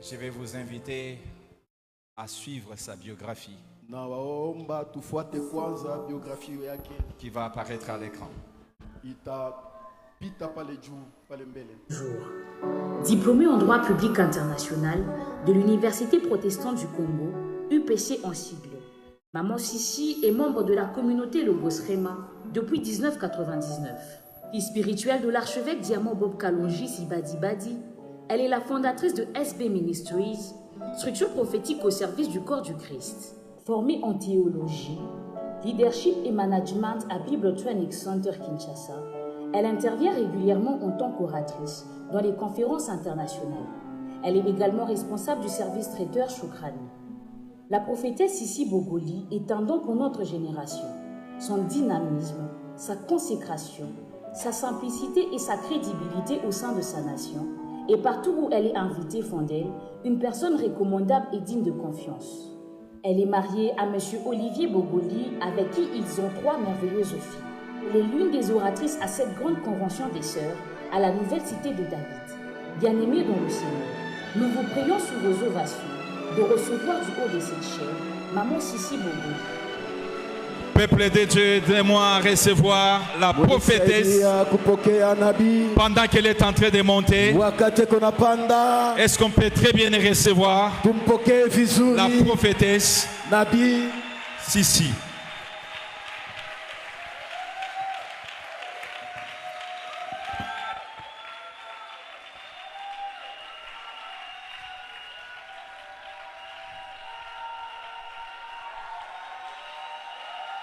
Je vais vous inviter à suivre sa biographie qui va apparaître à l'écran. Diplômée en droit public international de l'Université protestante du Congo, UPC en sigle, Maman Sissi est membre de la communauté Logos Rema depuis 1999. Fille spirituelle de l'archevêque Diamant Bob Kalonji Sibadi Badi, elle est la fondatrice de SB Ministries, structure prophétique au service du corps du Christ. Formée en théologie, leadership et management à Bible Training Center Kinshasa, elle intervient régulièrement en tant qu'oratrice dans les conférences internationales. Elle est également responsable du service traiteur Chokrani. La prophétesse Sissi Bogoli est un don pour notre génération. Son dynamisme, sa consécration, sa simplicité et sa crédibilité au sein de sa nation, et partout où elle est invitée font d'elle une personne recommandable et digne de confiance. Elle est mariée à M. Olivier Bogoli, avec qui ils ont 3 merveilleuses filles. Elle est l'une des oratrices à cette grande convention des sœurs à la nouvelle cité de David. Bien-aimés dans le Seigneur, nous vous prions sous vos ovations de recevoir du haut de cette chair Maman Sissi Bogoli. Peuple de Dieu, aidez-moi à recevoir la prophétesse pendant qu'elle est en train de monter. Est-ce qu'on peut très bien recevoir la prophétesse Sissi?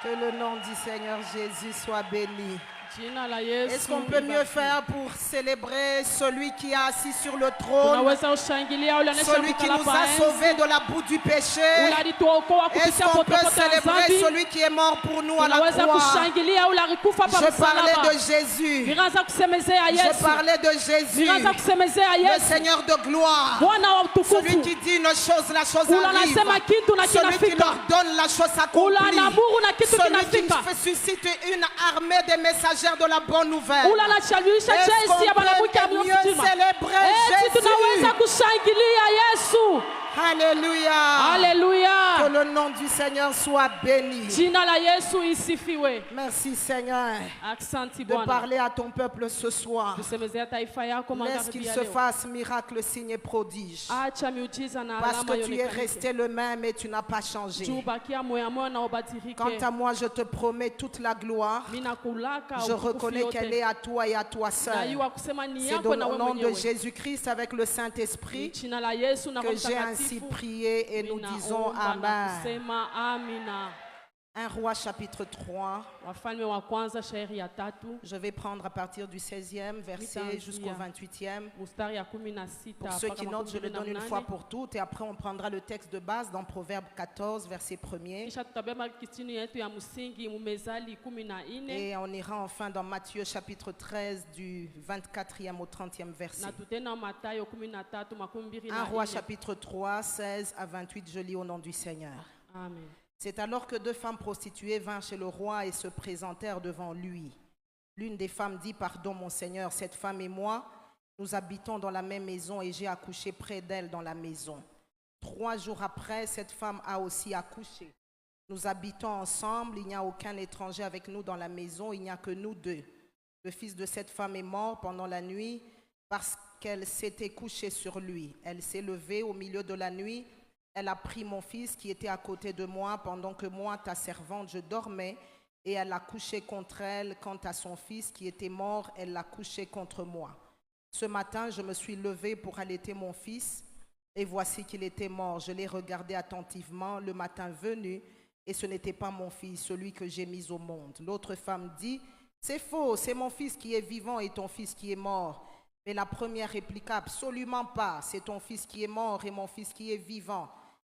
Que le nom du Seigneur Jésus soit béni. Est-ce qu'on peut mieux faire pour célébrer celui qui est assis sur le trône, celui qui nous a sauvés de la boue du péché? Est-ce qu'on peut célébrer celui qui est mort pour nous à la croix? Je parlais de Jésus. Je parlais de Jésus, le Seigneur de gloire, celui qui dit une chose, la chose arrive, celui qui leur donne la chose accomplie, celui qui fait susciter une armée de messagers de la bonne nouvelle. Est-ce qu'on peut mieux célébrer Jésus? Alléluia. Alléluia. Que le nom du Seigneur soit béni. Merci Seigneur de parler à ton peuple ce soir. Laisse qu'il se fasse miracle, signe et prodige. Parce que tu es resté le même et tu n'as pas changé. Quant à moi, je te promets toute la gloire. Je reconnais qu'elle est à toi et à toi seul. C'est au nom de Jésus-Christ avec le Saint-Esprit que j'ai ainsi prié et nous disons Amen. 1 Roi chapitre 3. Je vais prendre à partir du 16e verset jusqu'au 28e. Pour ceux qui notent, je le donne une fois pour toutes et après on prendra le texte de base dans Proverbe 14 verset 1er. Et on ira enfin dans Matthieu chapitre 13 du 24e au 30e verset. 1 Roi chapitre 3, 16 à 28, je lis au nom du Seigneur. Amen. C'est alors que 2 femmes prostituées vinrent chez le roi et se présentèrent devant lui. L'une des femmes dit: Pardon, mon Seigneur, cette femme et moi, nous habitons dans la même maison et j'ai accouché près d'elle dans la maison. 3 jours après, cette femme a aussi accouché. Nous habitons ensemble, il n'y a aucun étranger avec nous dans la maison, il n'y a que nous 2. Le fils de cette femme est mort pendant la nuit parce qu'elle s'était couchée sur lui. Elle s'est levée au milieu de la nuit. Elle a pris mon fils qui était à côté de moi pendant que moi, ta servante, je dormais, et elle l'a couché contre elle. Quant à son fils qui était mort, elle l'a couché contre moi. Ce matin, je me suis levée pour allaiter mon fils, et voici qu'il était mort. Je l'ai regardé attentivement le matin venu, et ce n'était pas mon fils, celui que j'ai mis au monde. L'autre femme dit: C'est faux, c'est mon fils qui est vivant et ton fils qui est mort. Mais la première répliqua: Absolument pas, c'est ton fils qui est mort et mon fils qui est vivant.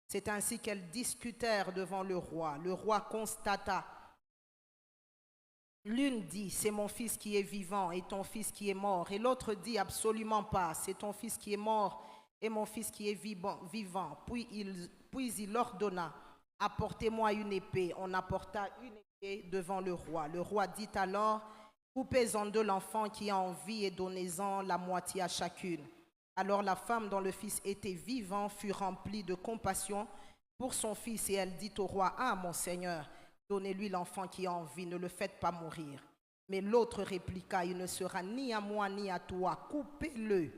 C'est ainsi qu'elles discutèrent devant le roi. Le roi constata. L'une dit: C'est mon fils qui est vivant et ton fils qui est mort. Et l'autre dit: Absolument pas, c'est ton fils qui est mort et mon fils qui est vivant. Puis il ordonna: Apportez-moi une épée. On apporta une épée devant le roi. Le roi dit alors: Coupez en 2 l'enfant qui est en vie et donnez-en la moitié à chacune. Alors la femme dont le fils était vivant fut remplie de compassion pour son fils et elle dit au roi, « Ah, mon Seigneur, donnez-lui l'enfant qui a envie, ne le faites pas mourir. » Mais l'autre répliqua, « Il ne sera ni à moi ni à toi, coupez-le. »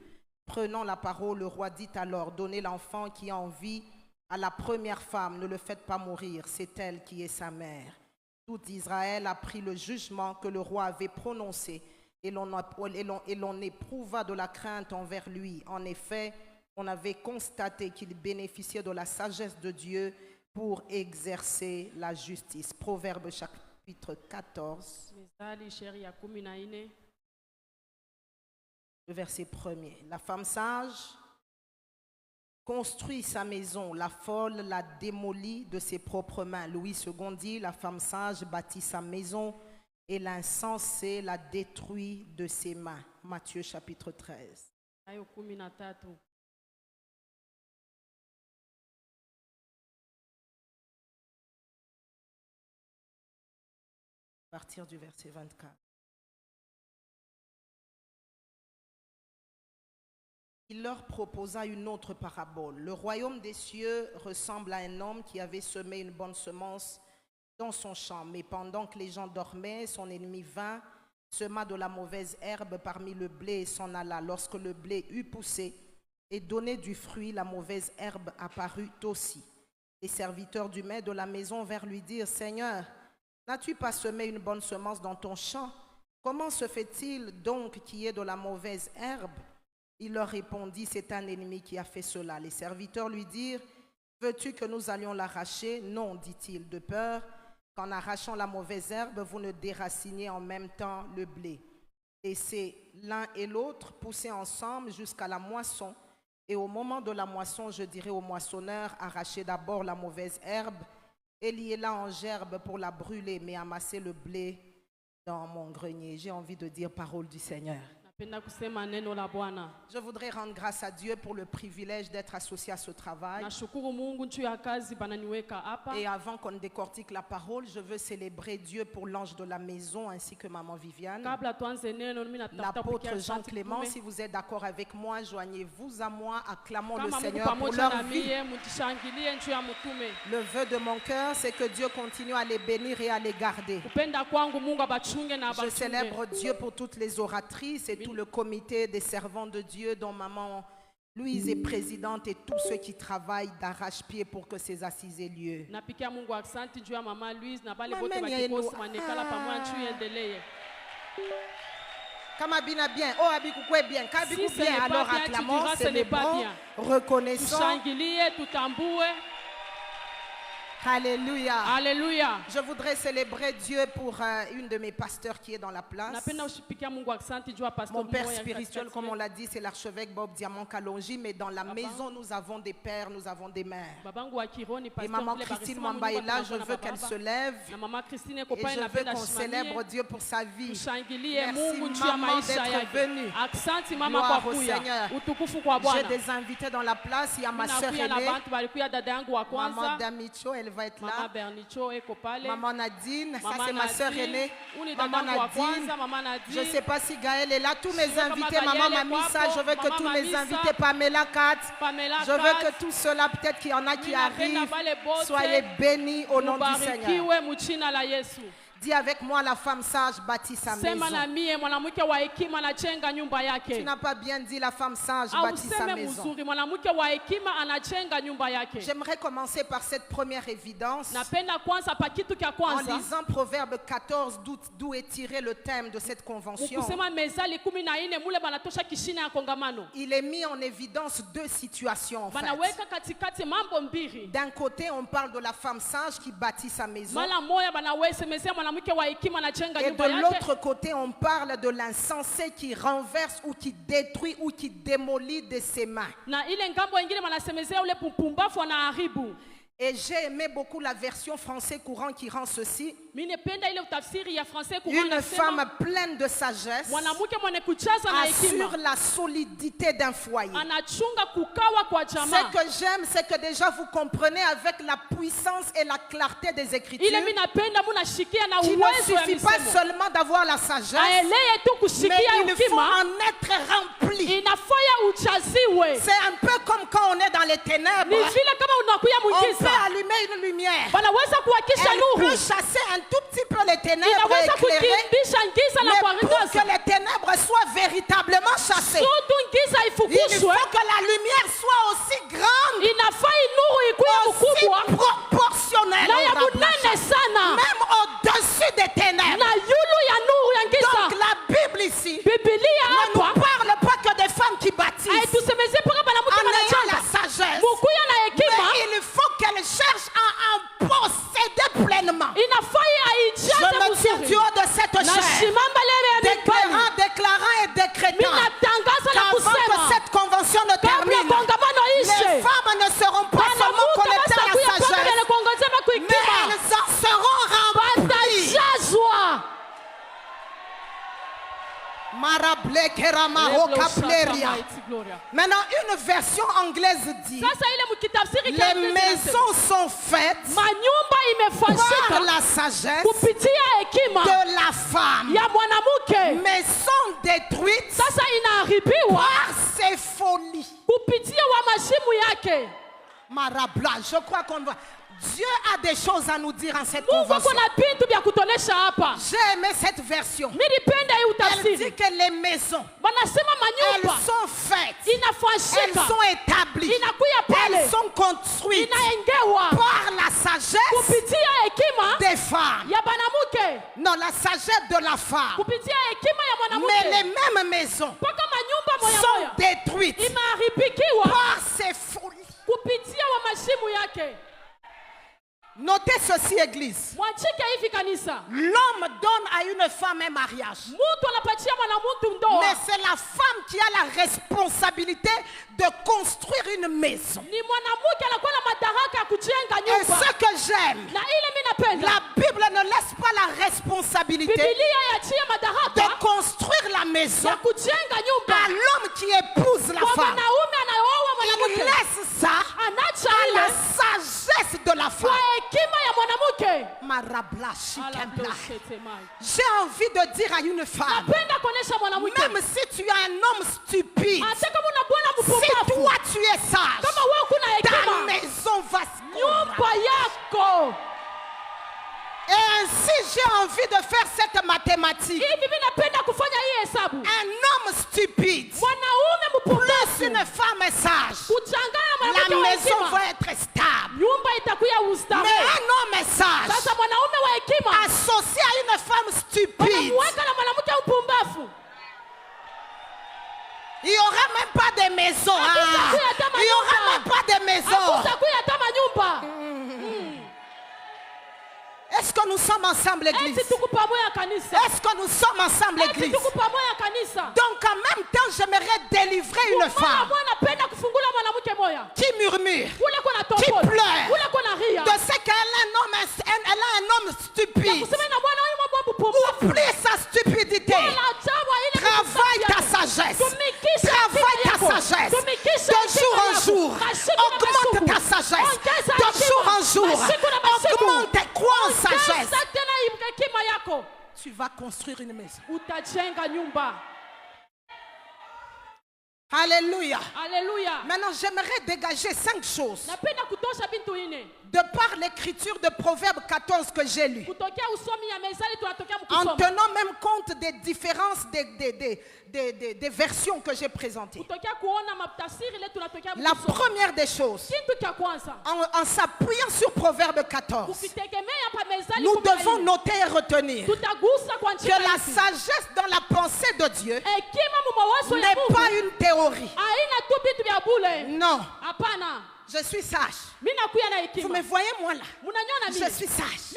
Prenant la parole, le roi dit alors, « Donnez l'enfant qui a envie à la première femme, ne le faites pas mourir, c'est elle qui est sa mère. » Tout Israël a pris le jugement que le roi avait prononcé et l'on éprouva de la crainte envers lui. En effet, on avait constaté qu'il bénéficiait de la sagesse de Dieu pour exercer la justice. Proverbe chapitre 14, le verset 1er. La femme sage construit sa maison, la folle la démolit de ses propres mains. Louis II dit, la femme sage bâtit sa maison et l'insensé la détruit de ses mains. Matthieu chapitre 13. À partir du verset 24. Il leur proposa une autre parabole. Le royaume des cieux ressemble à un homme qui avait semé une bonne semence dans son champ. Mais pendant que les gens dormaient, son ennemi vint, sema de la mauvaise herbe parmi le blé et s'en alla. Lorsque le blé eut poussé et donné du fruit, la mauvaise herbe apparut aussi. Les serviteurs du maître de la maison vinrent lui dire, « Seigneur, n'as-tu pas semé une bonne semence dans ton champ? Comment se fait-il donc qu'il y ait de la mauvaise herbe ?» Il leur répondit, « C'est un ennemi qui a fait cela. » Les serviteurs lui dirent, « Veux-tu que nous allions l'arracher? » « Non, dit-il, de peur qu'en arrachant la mauvaise herbe, vous ne déraciniez en même temps le blé. Laissez l'un et l'autre pousser ensemble jusqu'à la moisson. Et au moment de la moisson, je dirai au moissonneur, arrachez d'abord la mauvaise herbe et liez-la en gerbe pour la brûler, mais amassez le blé dans mon grenier. » J'ai envie de dire parole du Seigneur. Je voudrais rendre grâce à Dieu pour le privilège d'être associé à ce travail. Et avant qu'on décortique la parole, je veux célébrer Dieu pour l'ange de la maison ainsi que maman Viviane. L'apôtre Jean Clément, si vous êtes d'accord avec moi, joignez-vous à moi, acclamons le Seigneur pour leur vie. Le vœu de mon cœur, c'est que Dieu continue à les bénir et à les garder. Je célèbre Dieu pour toutes les oratrices et tout le comité des servants de Dieu dont maman Louise est présidente et tous ceux qui travaillent d'arrache-pied pour que ces assises aient lieu. Kamabina bien, oh Abikoukoué bien, Kabikou bien, alors acclamons, célébrons, reconnaissons. Alléluia. Alléluia. Je voudrais célébrer Dieu pour une de mes pasteurs qui est dans la place. Mon père spirituel, comme on l'a dit, c'est l'archevêque Bob Diamant Kalonji, mais dans la maison, nous avons des pères, nous avons des mères. Et maman Christine Mwamba est là, je veux qu'elle se lève et je veux qu'on célèbre Dieu pour sa vie. Merci maman d'être venue. Gloire au Seigneur. J'ai des invités dans la place, il y a ma soeur aînée, maman Damicho, elle va être là. Maman Nadine, ça c'est ma soeur aînée. Maman Nadine, je ne sais pas si Gaël est là. Tous mes invités, maman m'a mis ça. Je veux que tous mes invités, Pamela Kat, je veux que tout cela, peut-être qu'il y en a qui arrivent, soyez bénis au nom du Seigneur. Dis avec moi, la femme sage bâtit sa maison. Tu n'as pas bien dit la femme sage bâtit sa maison. J'aimerais commencer par cette première évidence en lisant Proverbe 14 d'où est tiré le thème de cette convention. Il est mis en évidence deux situations en fait. D'un côté, on parle de la femme sage qui bâtit sa maison. Et de l'autre côté, on parle de l'insensé qui renverse ou qui détruit ou qui démolit de ses mains. Et j'ai aimé beaucoup la version français courant qui rend ceci. Une femme pleine de sagesse assure la solidité d'un foyer. Ce que j'aime, c'est que déjà vous comprenez avec la puissance et la clarté des Écritures qu'il ne suffit pas seulement d'avoir la sagesse, mais il faut en être rempli. C'est un peu comme quand on est dans les ténèbres. On peut allumer une lumière. Elle peut chasser un tout petit peu les ténèbres et éclairer, mais pour que les ténèbres soient véritablement chassées, il faut que la lumière soit aussi grande, aussi proportionnelle, même au-dessus des ténèbres. Donc la Bible ici ne nous parle pas que des femmes qui bâtissent en ayant la sagesse, mais il faut qu'elles cherchent à en posséder pleinement. Je me tire du haut de cette chaise, déclarant et décrétant qu'avant que cette convention ne termine, les femmes ne seront pas seulement connectées à la sagesse, mais elles en seront remplies. Maintenant, une version anglaise dit: les maisons sont faites par la sagesse de la femme, mais sont détruites par ses folies. Marabla, je crois qu'on va. Dieu a des choses à nous dire en cette convention. J'ai aimé cette version. Elle dit que les maisons, elles sont faites, elles sont établies, elles sont construites par la sagesse des femmes. Non, la sagesse de la femme. Mais les mêmes maisons sont détruites par ses folies. Notez ceci, Église. L'homme donne à une femme un mariage, mais c'est la femme qui a la responsabilité de construire une maison. Et ce que j'aime, la Bible ne laisse pas la responsabilité de construire la maison à l'homme qui épouse la femme. Il laisse ça à la sagesse de la femme. J'ai envie de dire à une femme, même si tu es un homme stupide, si toi tu es sage, ta maison va se construire. Et ainsi j'ai envie de faire cette mathématique. Un homme stupide plus une femme sage, la maison va être stable. Mais un homme sage associé à une femme stupide, il n'y aura même pas de maison. Il n'y aura même pas de maison. Est-ce que nous sommes ensemble, Église? Est-ce que nous sommes ensemble, Église? Donc en même temps, j'aimerais délivrer une femme qui murmure, qui pleure de ce qu'elle a un homme stupide. Oublie sa stupidité. Travaille ta sagesse. Travaille ta sagesse. De jour en jour. Augmente ta sagesse. De jour en jour. Augmente et crois en sagesse. Tu vas construire une maison. Alléluia. Alléluia. Maintenant, j'aimerais dégager 5 choses de par l'écriture de Proverbe 14 que j'ai lu, en tenant même compte des différences des versions que j'ai présentées. La première des choses, en s'appuyant sur Proverbe 14, nous devons noter et retenir que la sagesse dans la pensée de Dieu n'est pas une théorie. Non. Je suis sage. Vous me voyez moi là? Je suis sage.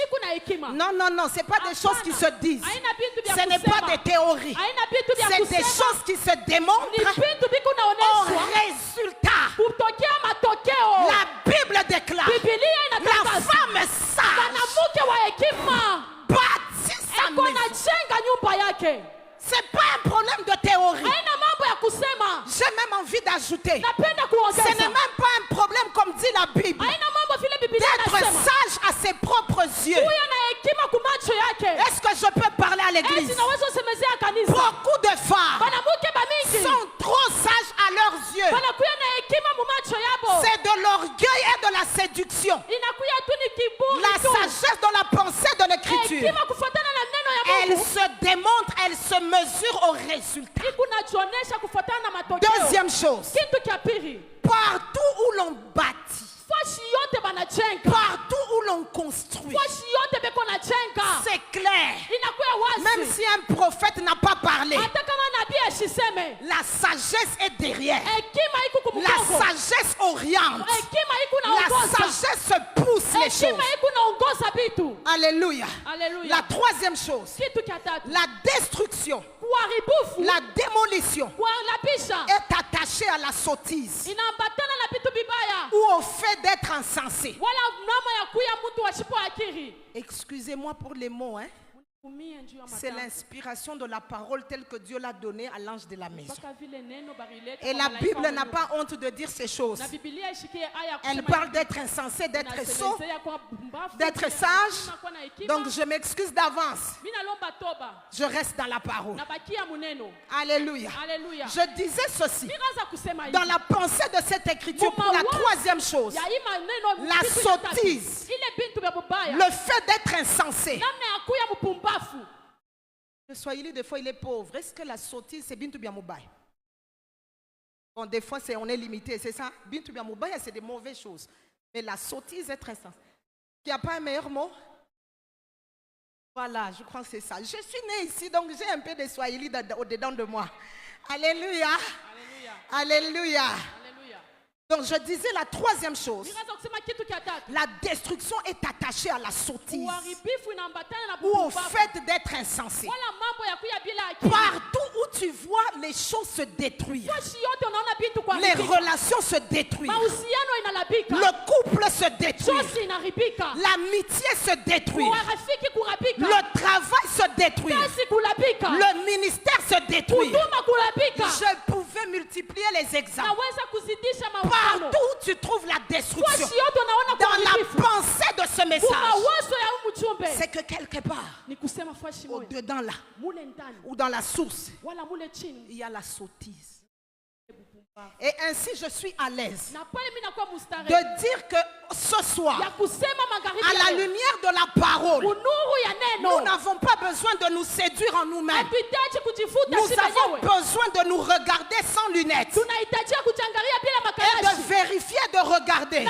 Non, non, non, ce n'est pas des choses qui se disent. Ce n'est pas des théories. C'est des choses qui se démontrent au résultat. La Bible déclare Ce n'est même pas un problème comme dit la Bible. D'être sage à ses propres yeux. Est-ce que je peux parler à l'église? Beaucoup de femmes sont trop sages à leurs yeux. C'est de l'orgueil et de la séduction. La sagesse dans la pensée de l'écriture. Elle se démontre, elle se mesure au résultat. Deuxième chose. Partout où l'on bâtit, partout où l'on construit, c'est clair. Même si un prophète n'a pas parlé, la sagesse est derrière. La sagesse oriente. La sagesse pousse les choses. Alléluia. La troisième chose, la destruction, la démolition est attachée à la sottise ou au fait d'être insensé. Excusez-moi pour les mots, hein? C'est l'inspiration de la parole telle que Dieu l'a donnée à l'ange de la maison. Et la Bible n'a pas honte de dire ces choses. Elle parle d'être insensé, d'être sot, d'être sage. Donc je m'excuse d'avance. Je reste dans la parole. Alléluia. Je disais ceci. Dans la pensée de cette écriture, pour la troisième chose, la sottise, le fait d'être insensé. Le Swahili, des fois, il est pauvre. Est-ce que la sottise, c'est Bintu Biamoubaï? Bon, des fois, on est limité, c'est ça? Bintu Biamoubaï, c'est des mauvaises choses. Mais la sottise est très sensée. Il n'y a pas un meilleur mot? Voilà, je crois que c'est ça. Je suis née ici, donc j'ai un peu de Swahili au-dedans de moi. Alléluia. Alléluia. Alléluia. Donc je disais la troisième chose, la destruction est attachée à la sottise ou au fait d'être insensé. Partout où tu vois les choses se détruire, les relations se détruisent, le couple se détruit, l'amitié se détruit, le travail se détruit, le ministère se détruit. Je pouvais multiplier les exemples. Partout où tu trouves la destruction, dans la pensée de ce message, c'est que quelque part, au-dedans là, ou dans la source, il y a la sottise. Et ainsi je suis à l'aise de dire que ce soir, à la lumière de la parole, nous n'avons pas besoin de nous séduire en nous-mêmes. Nous avons besoin de nous regarder sans lunettes et de vérifier, de regarder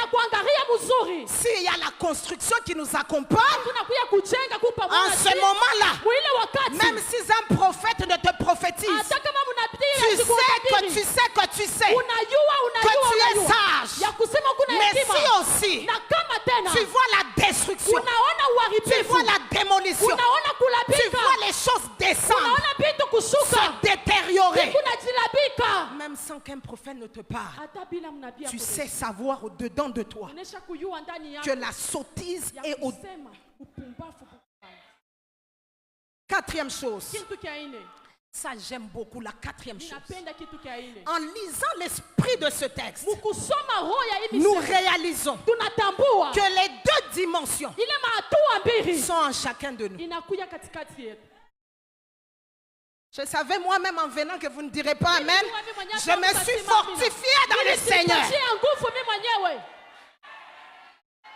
s'il y a la construction qui nous accompagne. En ce moment-là, même si un prophète ne te prophétise, tu sais que tu sais que tu sais que tu es sage. Mais si aussi tu vois la destruction, tu vois la démolition, tu vois les choses descendre, se détériorer, même sans qu'un prophète ne te parle, tu sais savoir au-dedans de toi que la sottise est au... Quatrième chose. Ça, j'aime beaucoup la quatrième chose. En lisant l'esprit de ce texte, nous réalisons que les deux dimensions sont en chacun de nous. Je savais moi-même en venant que vous ne direz pas Amen. Je me suis fortifiée dans le Seigneur.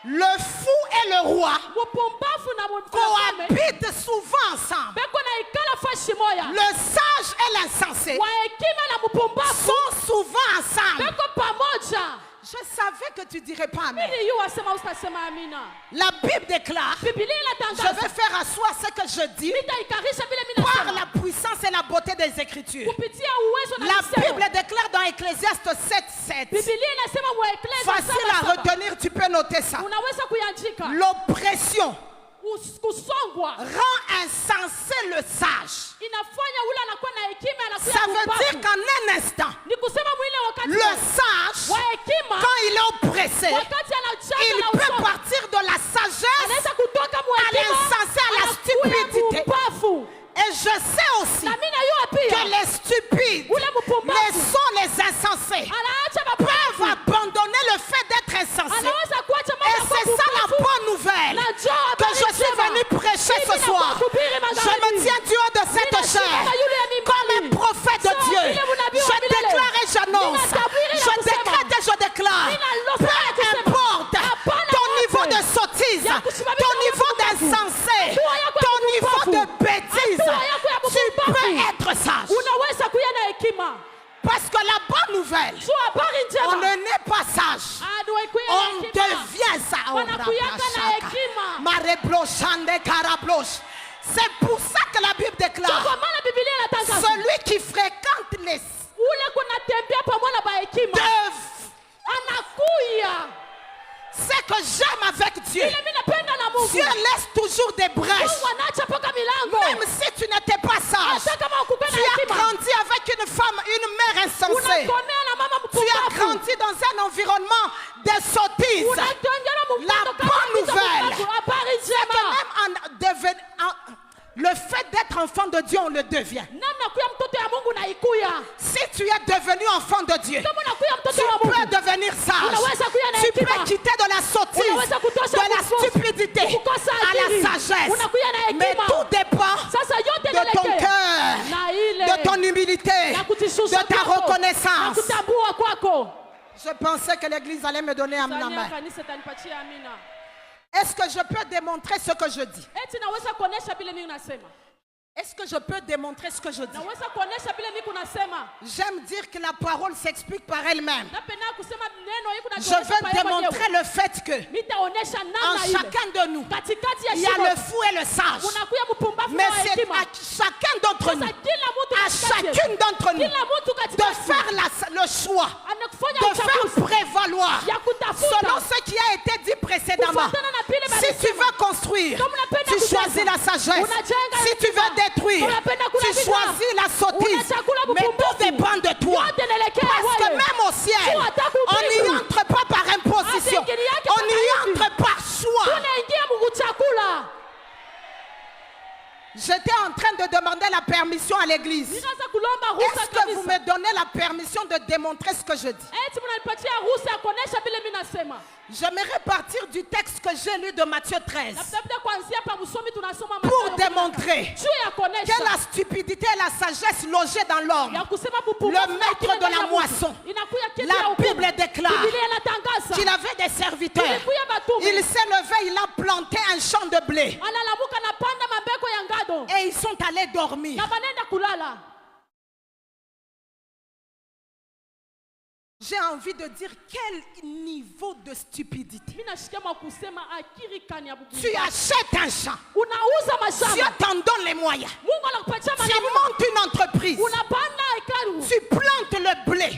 Le fou et le roi cohabitent souvent ensemble. Le sage et l'insensé sont souvent ensemble. Je savais que tu dirais pas Amen. La Bible déclare, je vais faire asseoir ce que je dis par la puissance et la beauté des Écritures. La Bible déclare dans Ecclésiaste 7:7. Facile à retenir, tu peux noter ça. L'oppression rend insensé le sage. Ça veut dire qu'en un instant, le sage, quand il est oppressé, il peut partir de la sagesse à l'insensé, à la stupidité. Et je sais aussi que les stupides, les sots, les insensés peuvent C'est pour ça que la Bible déclare celui qui fréquente les c'est que j'aime avec Dieu. Dieu laisse toujours des brèches. Même si tu n'étais pas sage, tu as grandi avec une femme, une mère insensée. Tu as grandi dans un environnement de sottises. La bonne nouvelle, c'est que même le fait d'être enfant de Dieu, on le devient. Si tu es devenu enfant de Dieu, tu peux devenir sage. Tu peux quitter de la sottise, de la stupidité à la sagesse. Mais tout dépend de ton cœur, de ton humilité, de ta reconnaissance. Je pensais que l'église allait me donner un amen. Est-ce que je peux démontrer ce que je dis? Est-ce que je peux démontrer ce que je dis? J'aime dire que la parole s'explique par elle-même. Je veux démontrer le fait que en chacun de nous, il y a le fou et le sage. Mais c'est à chacun d'entre nous, à chacune d'entre nous, de faire le choix, de faire prévaloir selon ce qui a été dit précédemment. Si tu veux construire, tu choisis la sagesse. Si tu veux détruire, tu choisis la sottise. Mais tout dépend de toi. Parce que même au ciel, on n'y entre pas par imposition. On n'y entre par choix. J'étais en train de demander la permission à l'église. Est-ce que vous me donnez la permission de démontrer ce que je dis? J'aimerais partir du texte que j'ai lu de Matthieu 13 pour démontrer que la stupidité et la sagesse logées dans l'homme, le maître de la moisson, la Bible déclare qu'il avait des serviteurs. Il s'est levé, il a planté un champ de blé et ils sont allés dormir. J'ai envie de dire quel niveau de stupidité. Tu achètes un champ. Dieu t'en donne les moyens. Tu montes une entreprise. Tu plantes le blé.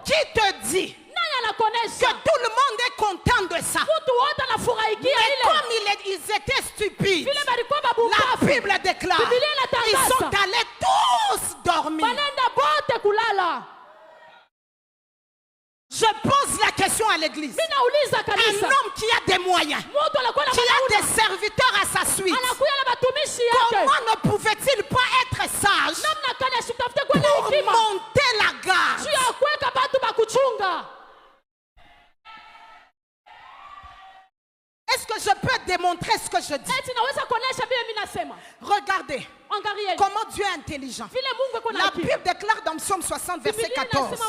Qui te dit que tout le monde est content de ça? Mais comme ils étaient stupides, la Bible déclare ils sont allés tous dormir. Je pose la question à l'église. Un homme qui a des moyens, qui a des serviteurs à sa suite, comment ne pouvait-il pas être sage pour monter la garde? Est-ce que je peux démontrer ce que je dis? Regardez comment Dieu est intelligent. La Bible déclare dans Psaume 60 verset 14: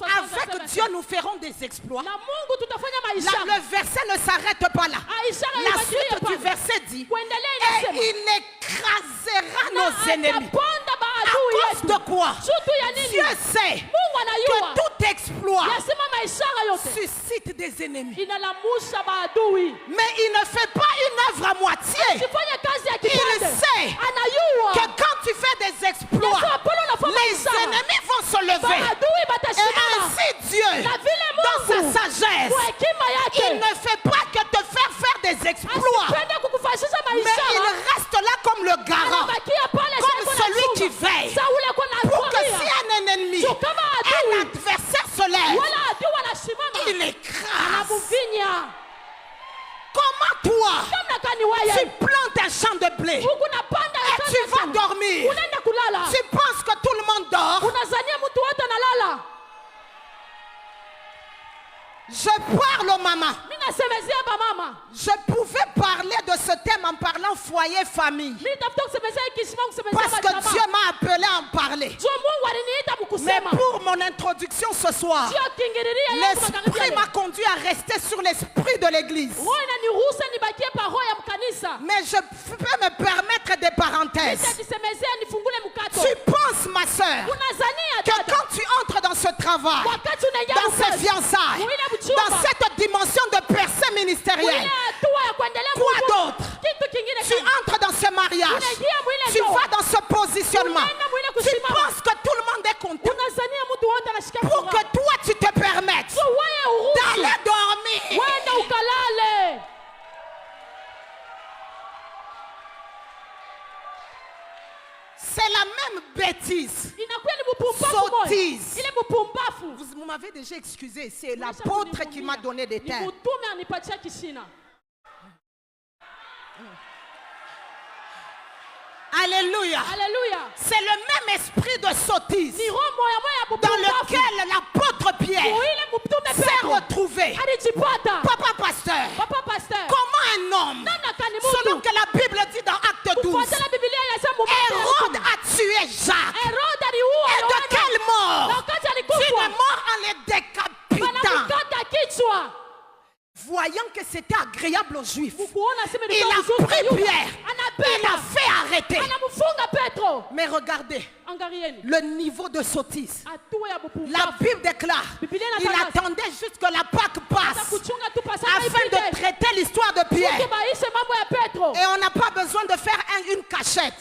avec Dieu nous ferons des exploits. Le verset ne s'arrête pas là. La suite du verset dit: et il écrasera nos ennemis. À cause de quoi? Dieu sait que tout exploit suscite des ennemis. Mais il ne fait pas une œuvre à moitié. Il sait que quand tu fais des exploits, les ennemis vont se lever. Et ainsi Dieu, dans sa sagesse, il ne fait pas que te faire des exploits, mais il reste là comme le garant, comme celui qui veille, pour que si un ennemi, un adversaire se lève, il écrase. Comment toi, tu plantes un champ de blé et tu vas dormir? Tu penses que tout le monde dort? Je parle aux mamans. Je pouvais parler de ce thème en parlant foyer, famille, parce que Dieu m'a appelé à en parler. Mais pour mon introduction ce soir, l'Esprit m'a conduit à rester sur l'esprit de l'Église. Mais je peux me permettre des parenthèses. Tu penses, ma soeur, que quand tu entres dans ce travail, dans ces fiançailles, dans cette dimension de percée ministériel. Quoi d'autre? Tu entres dans ce mariage. Tu vas dans ce positionnement. Tu penses que tout le monde est content. Pour que toi tu te permettes d'aller dormir. C'est la même bêtise. Sottise. Vous m'avez déjà excusé. C'est l'apôtre qui m'a donné des termes. Alléluia. C'est le même esprit de sottise dans lequel l'apôtre Pierre s'est retrouvé. Papa pasteur, comment un homme, selon que la Bible dit dans Acte 12, Hérode a tué Jacques. Et de quelle mort? D'une mort en les décapitant. Voyant que c'était agréable aux Juifs, il a pris Pierre, il l'a fait arrêter. Mais regardez le niveau de sottise. La Bible déclare, il attendait juste que la Pâque passe afin de traiter l'histoire de Pierre. Et on n'a pas besoin de faire une cachette.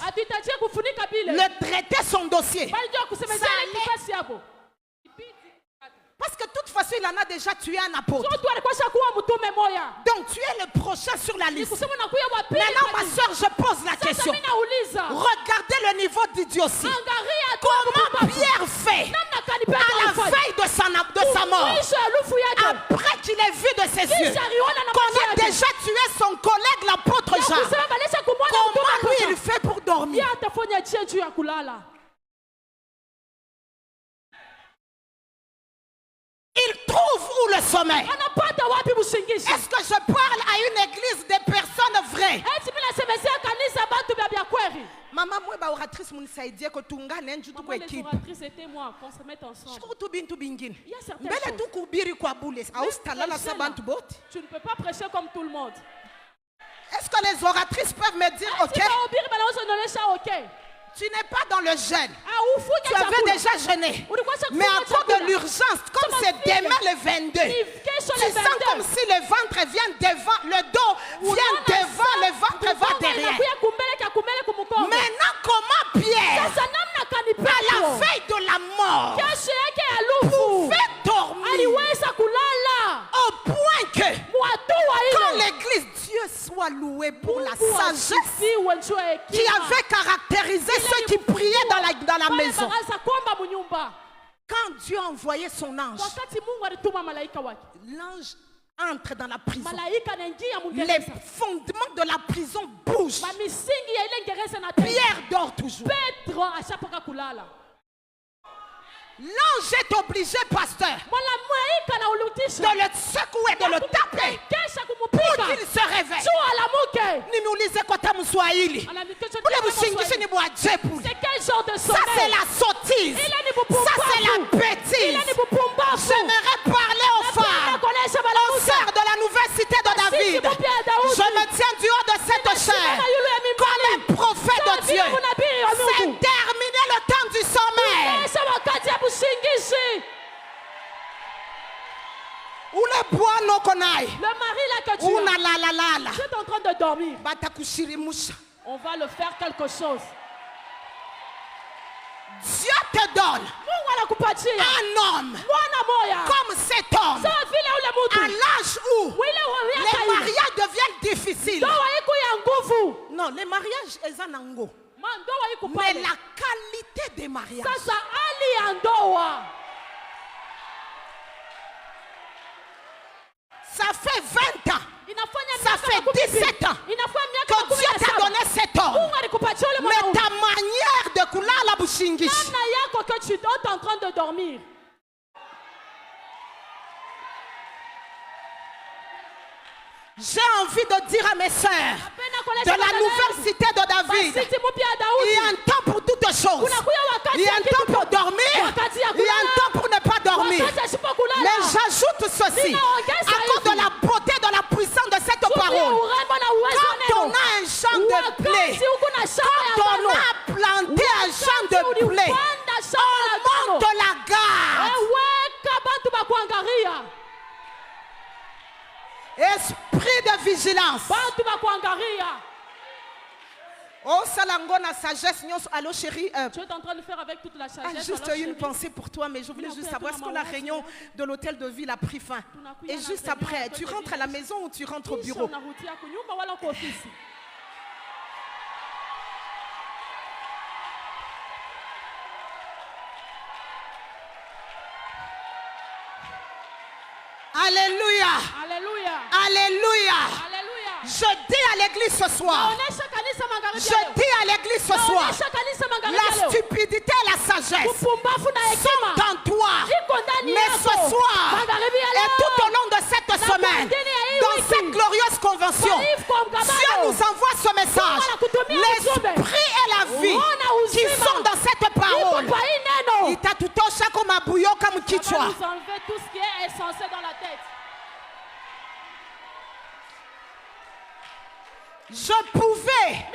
Le traiter son dossier. Parce que de toute façon, il en a déjà tué un apôtre. Donc tu es le prochain sur la liste. Maintenant, ma soeur, je pose la question. Regardez le niveau d'idiotie. Comment Pierre fait à la veille de sa mort, après qu'il ait vu de ses yeux qu'on a déjà tué son collègue l'apôtre Jean? Comment lui il fait pour dormir? Il trouve où le sommeil? Est-ce que je parle à une église de personnes vraies? Maman, moi, oratrice, je suis dit que tu as une équipe. Tu ne peux pas prêcher comme tout le monde. Est-ce que les oratrices peuvent me dire ok? Tu n'es pas dans le jeûne. Tu avais déjà jeûné. Mais à cause de l'urgence, comme c'est demain le 22, tu sens comme si le ventre vient devant, le dos vient devant, le ventre va derrière. Maintenant, comment Pierre, à la veille de la mort, pouvait dormir au point que, quand l'église, Dieu soit loué pour la sagesse qui avait caractérisé ceux qui priaient dans la maison. Quand Dieu a envoyé son ange, l'ange entre dans la prison. Les fondements de la prison bougent. Pierre dort toujours. L'ange est obligé, pasteur, de le secouer, de le taper pour qu'il se réveille. C'est quel genre de sommeil? Ça c'est la sottise. Ça c'est la bêtise. J'aimerais parler aux femmes, aux sœurs de la nouvelle cité de David. Je me tiens du haut de cette chair comme un prophète de Dieu. C'est terminé le temps du sommeil. Où le bois non connaît. Le mari là que tu as, tu es en train de dormir. On va le faire quelque chose. Dieu te donne un homme comme cet homme à l'âge où les mariages deviennent difficiles. Non, les mariages sont nango. Mais la qualité des mariages. Ça fait 20 ans. Ça fait 17 ans que Dieu t'a donné cet homme. Mais ta manière de couler la bouchingi. Que tu es en train de dormir. J'ai envie de dire à mes sœurs de la nouvelle cité de David, il y a un temps pour toutes choses. Il y a un temps pour dormir, il y a un temps pour ne pas dormir. Mais j'ajoute ceci, à cause de la beauté, de la puissance de cette parole. Quand on a un champ de blé, quand on a planté un champ de blé, on monte la garde. Esprit de vigilance. Oh, Salangona, sagesse, allô chérie. Tu es en train de faire avec toute la sagesse. Juste une pensée pour toi, mais je voulais juste savoir, est-ce que la réunion de l'hôtel de ville a pris fin? Et juste après, tu rentres à la maison ou tu rentres au bureau? Alléluia. Alléluia. Alléluia. Alléluia. Je dis à l'église ce soir. Je dis à l'église ce soir. La stupidité et la sagesse sont dans toi. Mais ce soir et tout au long de cette semaine, dans cette glorieuse convention, Dieu nous envoie ce message. L'esprit et la vie qui sont dans cette parole. Il t'a tout touché comme un bouillon, comme qui tu as. Nous enlever tout ce qui est censé dans la tête. Je pouvais,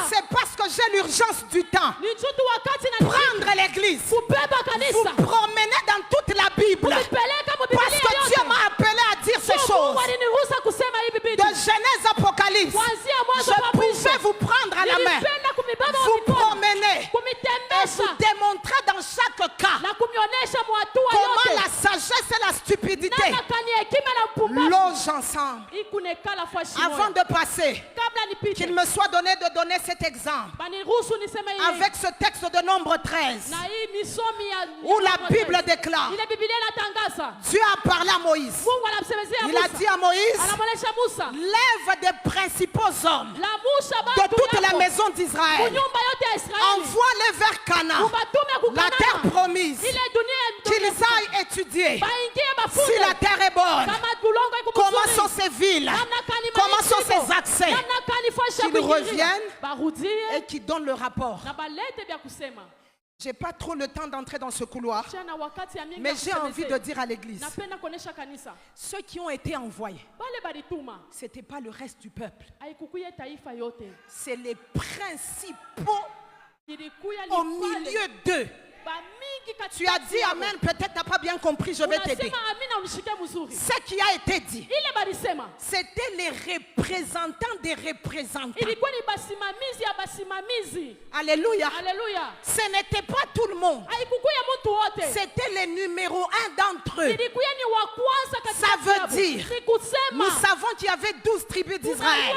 c'est parce que j'ai l'urgence du temps, prendre l'église, vous promener dans toute la Bible, parce que Dieu m'a appelé à dire ces choses. De Genèse Apocalypse, je pouvais vous prendre à la main, vous promener et vous démontrer dans chaque cas comment la sagesse et la stupidité logent ensemble. Avant de passer, qu'il me soit donné de donner cet exemple avec ce texte de Nombre 13 où la Bible déclare: Dieu a parlé à Moïse. Il a dit à Moïse: lève des principaux hommes de toute la maison d'Israël, envoie-les vers Canaan, la terre promise, qu'ils aillent étudier si la terre est bonne, comment sont ses villes, comment sont ses accès, qu'ils reviennent et qu'ils donnent le rapport. Je n'ai pas trop le temps d'entrer dans ce couloir, mais j'ai envie de dire à l'église, ceux qui ont été envoyés, ce n'était pas le reste du peuple, c'est les principaux au milieu d'eux. Tu as dit amen, peut-être tu n'as pas bien compris, je vais t'aider. Ce qui a été dit, c'était les représentants des représentants. Alléluia. Ce n'était pas tout le monde. C'était les numéros 1 d'entre eux. Ça veut dire, nous savons qu'il y avait 12 tribus d'Israël.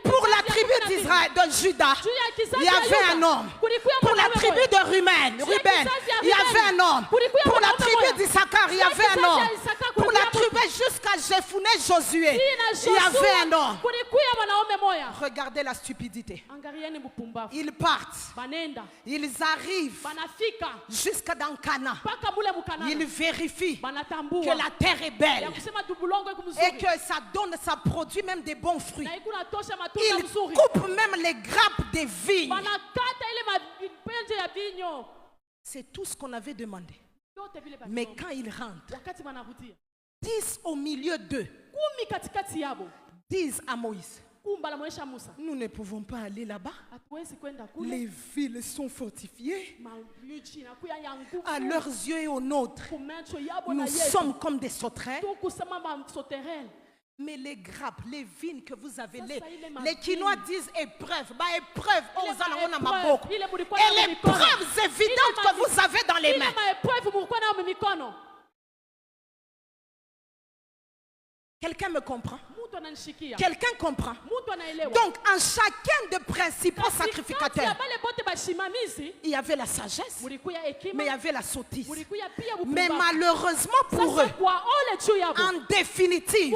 Pour la tribu d'Israël, de Juda, il y avait un homme. Pour la tribu de Ruben, il y avait un homme. Pour la tribu d'Issachar, il y avait un homme. Pour la tribu jusqu'à Jephuné, Josué, il y avait un homme. Regardez la stupidité. Ils partent. Ils arrivent jusqu'à dans Canaan. Ils vérifient que la terre est belle et que ça produit même des bons fruits. Ils coupent même les grappes des vignes. C'est tout ce qu'on avait demandé. Mais quand ils rentrent, 10 au milieu d'eux disent à Moïse: nous ne pouvons pas aller là-bas. Les villes sont fortifiées. À leurs yeux et aux nôtres, nous sommes comme des sauterelles. Mais les grappes, les vignes que vous avez, les Quinois disent épreuve. Épreuve, et les preuves évidentes que vous avez dans les mains. Quelqu'un me comprend? Quelqu'un comprend? Donc, en chacun des principaux sacrificateurs, il y avait la sagesse, mais il y avait la sottise. Mais malheureusement pour eux, en définitive,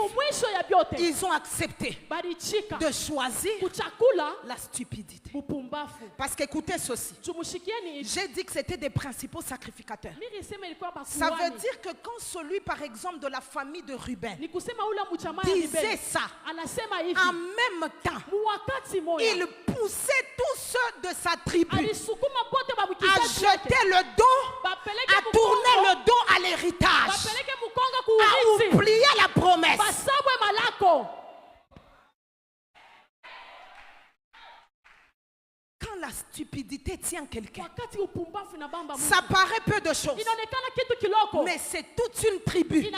ils ont accepté de choisir la stupidité. Parce qu'écoutez ceci, j'ai dit que c'était des principaux sacrificateurs. Ça veut dire que quand celui, par exemple, de la famille de Ruben disait ça, en même temps, il poussait tous ceux de sa tribu à jeter le dos, à tourner le dos à l'héritage, à oublier la promesse. Quand la stupidité tient quelqu'un, ça paraît peu de choses, mais c'est toute une tribu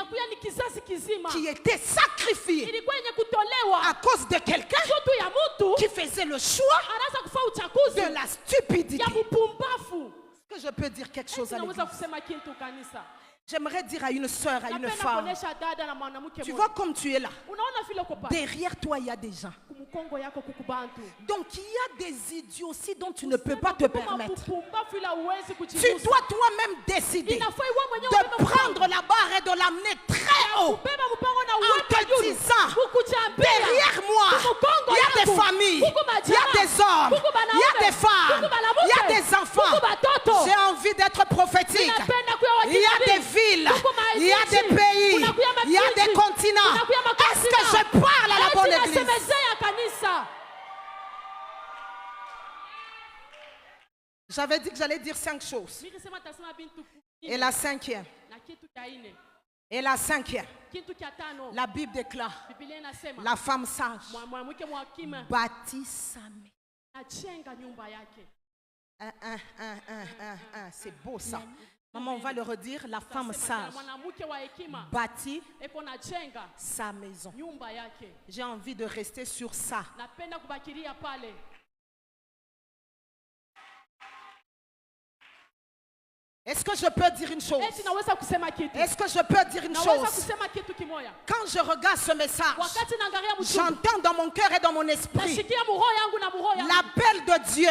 qui était sacrifiée à cause de quelqu'un qui faisait le choix de la stupidité. Est-ce que je peux dire quelque chose à l'église? J'aimerais dire à une sœur, à une femme, tu vois comme tu es là, derrière toi il y a des gens. Donc il y a des idioties dont tu ne peux pas te permettre. Tu dois toi-même décider de prendre la barre et de l'amener très haut en te disant, derrière moi il y a des familles, il y a des hommes, il y a des femmes, il y a des enfants. J'ai envie d'être prophétique. Il y a des villes, il y a des pays, il y a des continents. Est-ce que je parle à la bonne église? J'avais dit que j'allais dire 5 choses. Et la cinquième. Et la cinquième. La Bible déclare, la femme sage bâtit sa maison. C'est beau ça. Maman, on va le redire. La femme sage bâtit sa maison. J'ai envie de rester sur ça. Est-ce que je peux dire une chose? Est-ce que je peux dire une chose? Quand je regarde ce message, j'entends dans mon cœur et dans mon esprit l'appel de Dieu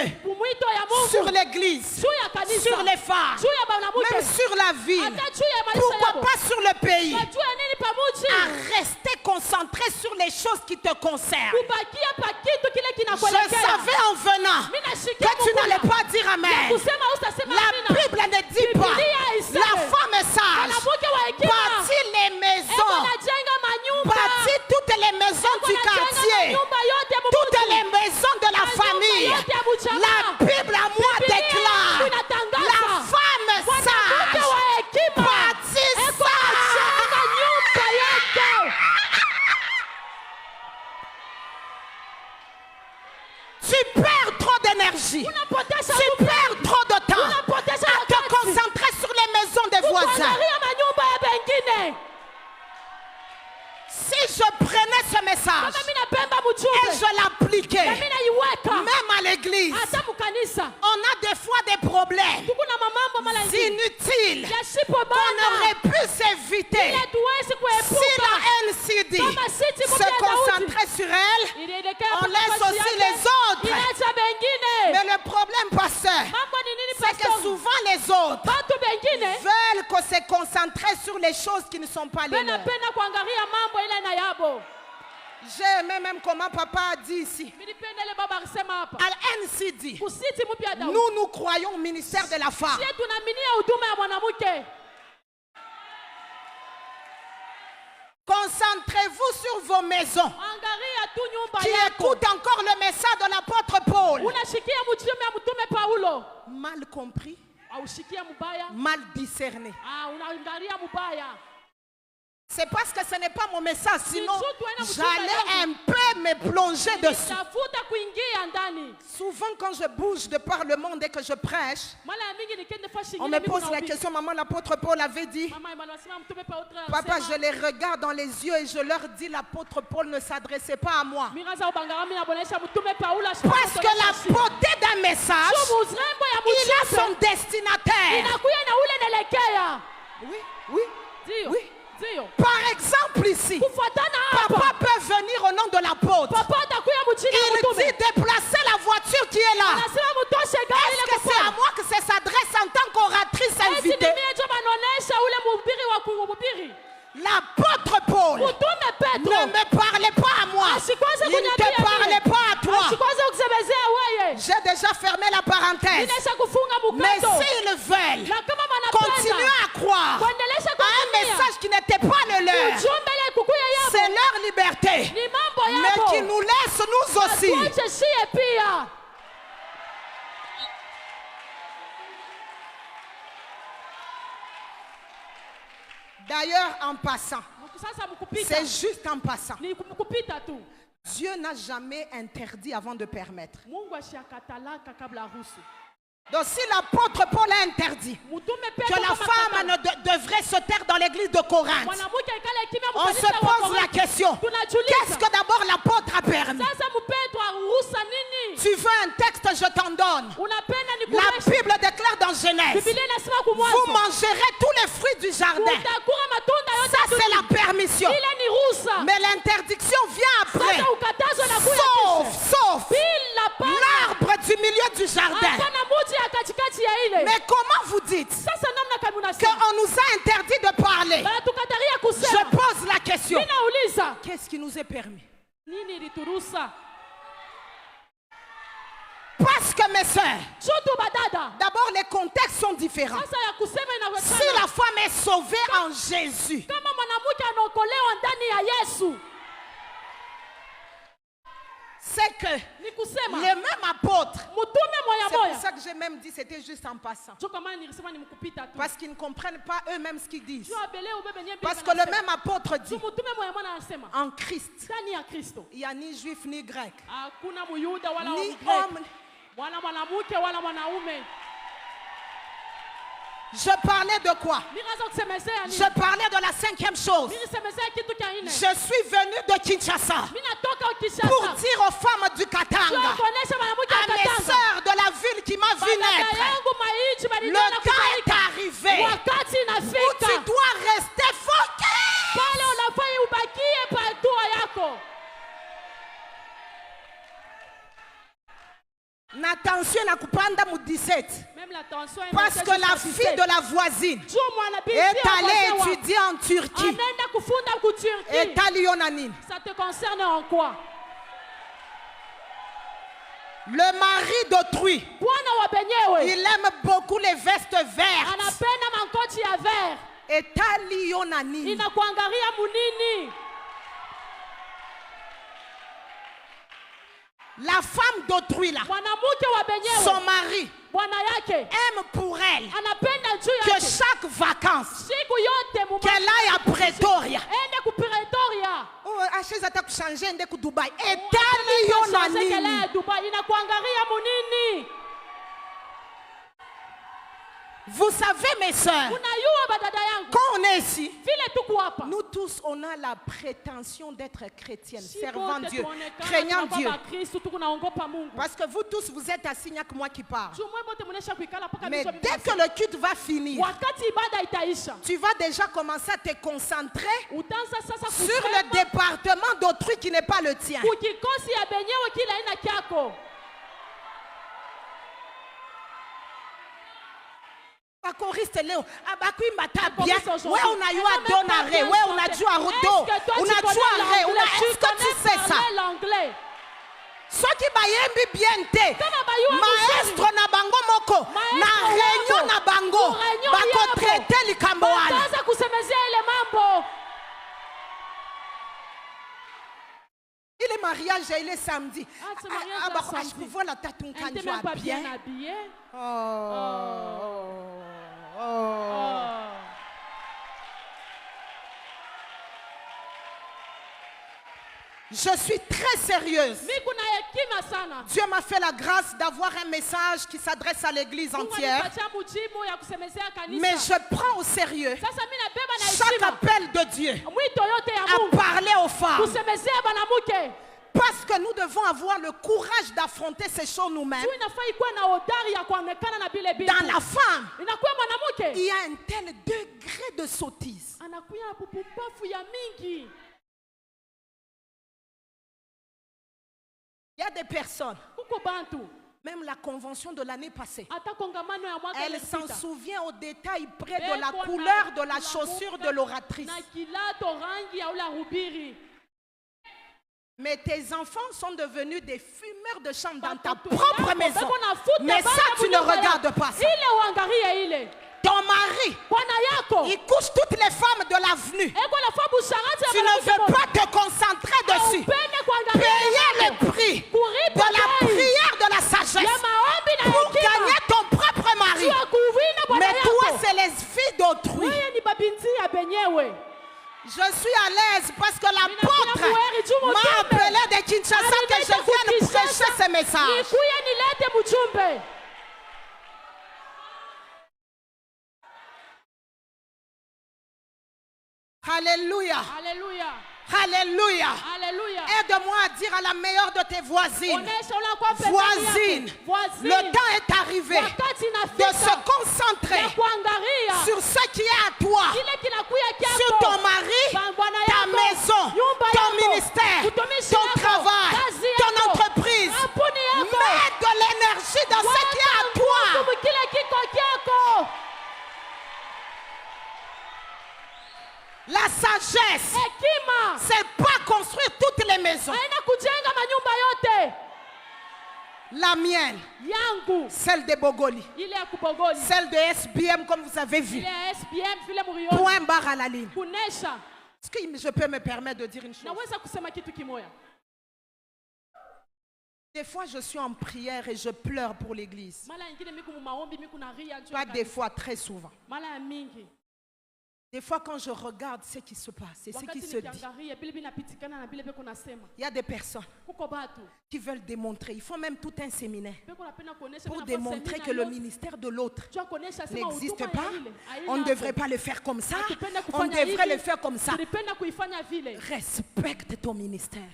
sur l'église, sur les femmes, même sur la ville, pourquoi pas sur le pays, à rester concentré sur les choses qui te concernent. Je savais en venant que tu n'allais pas dire amen. La Bible ne dit pas, la femme sage bâtit les maisons, bâtit toutes les maisons du quartier, toutes les maisons de la famille. La Bible à moi déclare, la femme sage bâtit ça. Tu perds trop d'énergie, tu perds trop de temps à te concentrer sur les maisons des voisins. Si je prenais ce message et je l'appliquais, même à l'église, on a des fois des problèmes inutiles qu'on aurait pu s'éviter si la NCD se concentrait sur elle. On laisse aussi les autres. Mais le problème, pasteur, c'est que souvent les autres veulent qu'on se concentre sur les choses qui ne sont pas les leurs. J'ai aimé même comment papa a dit ici. À NCD, nous croyons au ministère de la femme. Concentrez-vous sur vos maisons qui écoutent encore le message de l'apôtre Paul. Mal compris, mal discerné. C'est parce que ce n'est pas mon message, sinon j'allais un peu me plonger dessus. Souvent quand je bouge de par le monde et que je prêche, on me pose la question, maman, l'apôtre Paul avait dit, papa, je les regarde dans les yeux et je leur dis, l'apôtre Paul ne s'adressait pas à moi. Parce que la beauté d'un message, il a son destinataire. Oui. Par exemple ici, papa peut venir au nom de l'apôtre. Il dit déplacer la voiture qui est là. Est-ce que c'est à moi que ça s'adresse en tant qu'oratrice invitée? L'apôtre Paul ne me parlait pas à moi. Il ne te parlait pas à toi. J'ai déjà fermé la parenthèse. Mais s'ils veulent continuer à croire à un message qui n'était pas le leur, c'est leur liberté. Mais qui nous laisse nous aussi. D'ailleurs, en passant, c'est juste en passant. Dieu n'a jamais interdit avant de permettre. Donc si l'apôtre Paul a interdit que la femme devrait se taire dans l'église de Corinthe, on se pose la question, qu'est-ce que d'abord l'apôtre a permis? Tu veux un texte, je t'en donne. La Bible déclare dans Genèse, vous mangerez tous les fruits du jardin. Ça c'est la permission. Mais l'interdiction vient après. Sauf l'arbre du milieu du jardin. Mais comment vous dites qu'on nous a interdit de parler? Je pose la question. Qu'est-ce qui nous est permis? Parce que mes sœurs, d'abord les contextes sont différents. Si la femme est sauvée en Jésus, c'est que les mêmes apôtres, c'est pour ça que j'ai même dit c'était juste en passant. Parce qu'ils ne comprennent pas eux-mêmes ce qu'ils disent. Parce que le même apôtre dit, en Christ, il n'y a ni juif ni grec, ni homme. Je parlais de quoi? Je parlais de la 5e chose. Je suis venu de Kinshasa pour dire aux femmes du Katanga, à mes sœurs de la ville qui m'a vu naître, le temps est arrivé où tu dois rester focus. N'attention à kupanda mu 17. Parce que la fille de la voisine est allée étudier en Turquie. Et ça te concerne en quoi? Le mari d'autrui, il aime beaucoup les vestes vertes. Et talionani. La femme d'autrui là, son mari aime pour elle que chaque vacances qu'elle aille à Pretoria. Vous savez mes soeurs, quand on est ici, nous tous on a la prétention d'être chrétiennes, servant Dieu, craignant Dieu. Parce que vous tous vous êtes assis, il n'y a que moi qui parle. Mais dès que le culte va finir, tu vas déjà commencer à te concentrer sur le département d'autrui qui n'est pas le tien. Choriste Léo, abakui mata bien. Ouais, on a eu à Donare, ouais, on a dû à Rodo, on a dû à Ré, est-ce que tu sais ça? Ce qui bayembi bien te, maestro na bango moko, na réunion na bango, bako traité likambo wana. Il est mariage, il est samedi. Voilà, t'as ton candidat bien habillé. Je suis très sérieuse. Dieu m'a fait la grâce d'avoir un message qui s'adresse à l'église entière. Mais je prends au sérieux chaque appel de Dieu à parler aux femmes. Parce que nous devons avoir le courage d'affronter ces choses nous-mêmes. Dans la femme, il y a un tel degré de sottise. Il y a des personnes, même la convention de l'année passée, elle s'en souvient au détail près de la couleur de la chaussure de l'oratrice. Mais tes enfants sont devenus des fumeurs de chambre dans ta propre maison. Mais ça, tu ne regardes pas ça. Ton mari, il couche toutes les femmes de l'avenue. Tu ne veux pas te concentrer dessus. Payer le prix de la prière de la sagesse pour gagner ton propre mari. Mais toi, c'est les filles d'autrui. Je suis à l'aise parce que l'apôtre m'a appelé de Kinshasa que je vienne prêcher ce message. Alléluia. Alléluia. Alléluia. Alléluia. Aide-moi à dire à la meilleure de tes voisines. Voisine, le temps est arrivé de se concentrer sur ce qui est à toi, sur ton mari, ta maison, ton ministère, ton travail, ton entreprise. Mets de l'énergie dans ce qui est à toi. La sagesse, c'est pas construire toutes les maisons. La mienne, celle de Bogoli, celle de SBM comme vous avez vu. Point barre à la ligne. Est-ce que je peux me permettre de dire une chose? Des fois, je suis en prière et je pleure pour l'église. Pas des fois, très souvent. Des fois, quand je regarde ce qui se passe et ce qui se dit, il y a des personnes qui veulent démontrer. Il faut même tout un séminaire pour démontrer que le ministère de l'autre n'existe pas. On ne devrait pas le faire comme ça. On devrait le faire comme ça. Respecte ton ministère.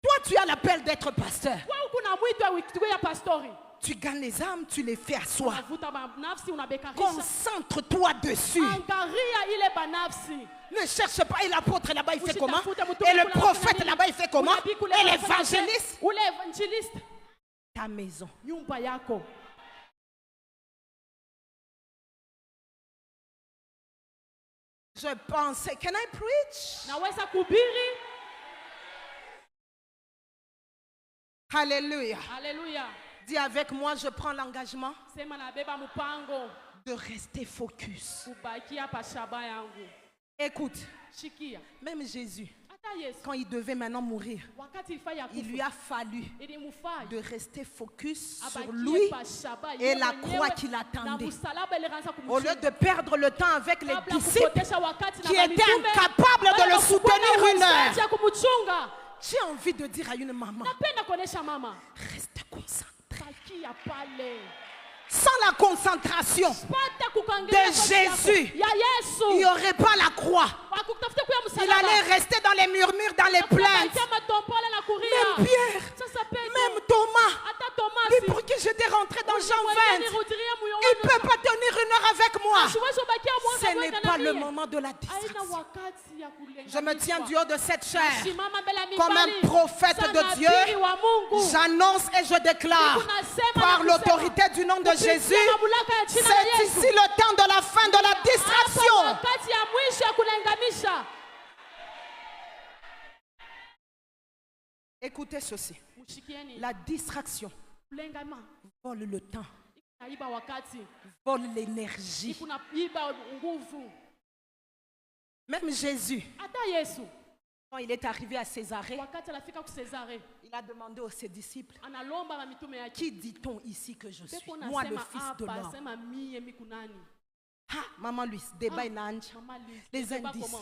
Toi, tu as l'appel d'être pasteur. Tu gagnes les âmes, tu les fais asseoir. Concentre-toi dessus. Ne cherche pas. Et l'apôtre là-bas, il fait comment? Et le prophète là-bas, il fait comment? Et l'évangéliste? Ta maison. Je pensais, can I preach? Alléluia. Alléluia. Dis avec moi, je prends l'engagement de rester focus. Écoute, même Jésus, quand il devait maintenant mourir, il lui a fallu de rester focus sur lui et la croix qu'il attendait. Au lieu de perdre le temps avec les disciples qui étaient incapables de le soutenir une heure. J'ai envie de dire à une maman, reste concentrée. Sans la concentration de Jésus, il n'y aurait pas la croix. Il allait rester dans les murmures, dans les plaintes. Même Pierre, même Thomas, lui pour qui j'étais rentré dans Jean 20, il ne peut pas tenir une heure avec moi. Ce n'est pas le moment de la distraction. Je me tiens du haut de cette chair comme un prophète de Dieu. J'annonce et je déclare par l'autorité du nom de Jésus, c'est ici le temps de la fin de la distraction. Écoutez ceci. La distraction vole le temps, vole l'énergie. Même Jésus, quand il est arrivé à Césarée, il a demandé aux ses disciples, qui dit-on ici que je suis? Moi, le fils de l'homme. Ah, Maman Luis, débat les uns disent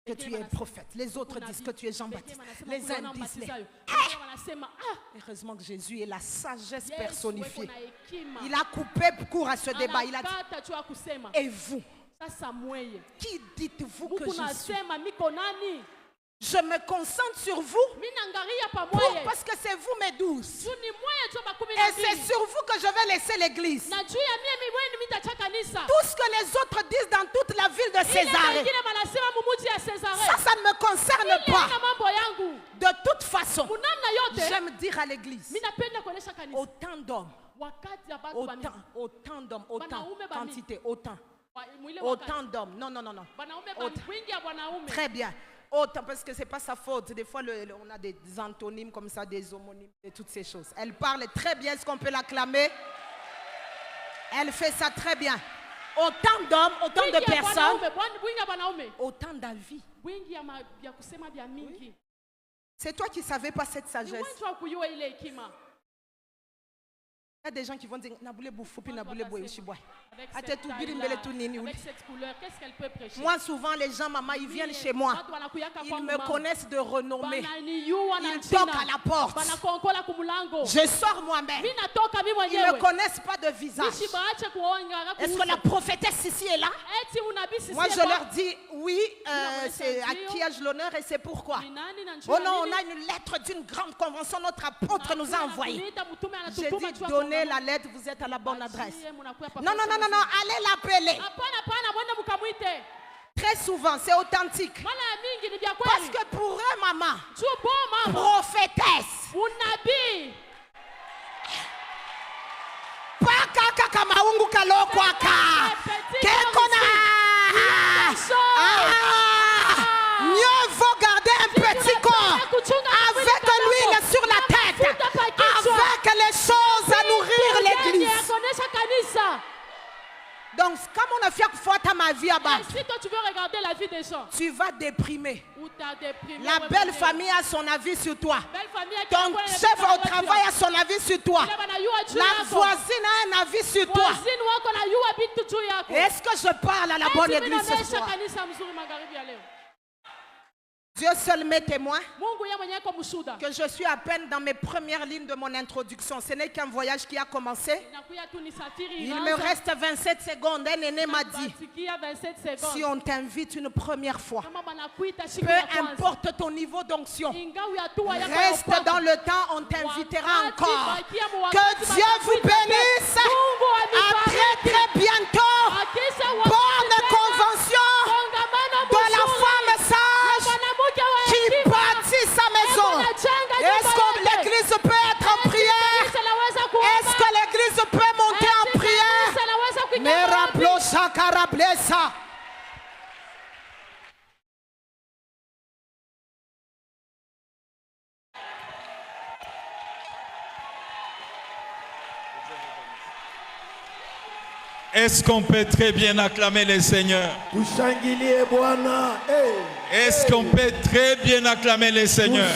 que tu es prophète, les autres disent que tu es Jean-Baptiste, les uns disent heureusement que Jésus est la sagesse personnifiée. Il a coupé court à ce débat. Il a dit, et vous, qui dites-vous que je suis? Je me concentre sur vous parce que c'est vous mes douces. Et c'est sur vous que je vais laisser l'église. Tout ce que les autres disent dans toute la ville de Césarée, ça ne me concerne pas. De toute façon, j'aime dire à l'église, autant d'hommes, quantité, autant d'hommes. Non. Très bien. Autant, parce que ce n'est pas sa faute. Des fois, on a des antonymes comme ça, des homonymes et toutes ces choses. Elle parle très bien. Est-ce qu'on peut l'acclamer? Elle fait ça très bien. Autant d'hommes, autant de personnes, autant d'avis. Oui. C'est toi qui ne savais pas cette sagesse. y a des gens qui vont dire avec cette couleur, qu'est-ce qu'elle peut prêcher? Moi, souvent, les gens, maman, ils viennent chez moi. Ils me connaissent de renommée. Ils toquent à la porte. Je sors moi-même. Ils ne me connaissent pas de visage. Est-ce que la prophétesse ici est là? Moi, je leur dis oui, c'est à qui ai-je l'honneur et c'est pourquoi. Oh non, on a une lettre d'une grande convention, notre apôtre nous a envoyé. J'ai dit, donnez la lettre, vous êtes à la bonne adresse. Non, allez l'appeler. Très souvent, c'est authentique. Parce que pour eux, maman, prophétesse. Mieux vaut garder un petit corps avec l'huile sur la tête, avec les choses à nourrir l'église. Donc, comme on a fait ma vie à bas, si toi tu veux regarder la vie des gens, tu vas déprimer. La belle famille a son avis sur toi. Ton chef au travail a son avis sur toi. La voisine a un avis sur toi. Est-ce que je parle à la bonne église ce soir? Dieu seul m'est témoin que je suis à peine dans mes premières lignes de mon introduction. Ce n'est qu'un voyage qui a commencé. Il me reste 27 secondes. Un aîné m'a dit, si on t'invite une première fois, peu importe ton niveau d'onction, reste dans le temps, on t'invitera encore. Que Dieu vous bénisse. À très bientôt. Bonne convention de la femme sage qui bâtit sa maison. Est-ce que l'église peut être en prière? Est-ce que l'église peut monter en prière? Mais rappelons ça. Est-ce qu'on peut très bien acclamer le Seigneur? Est-ce qu'on peut très bien acclamer le Seigneur?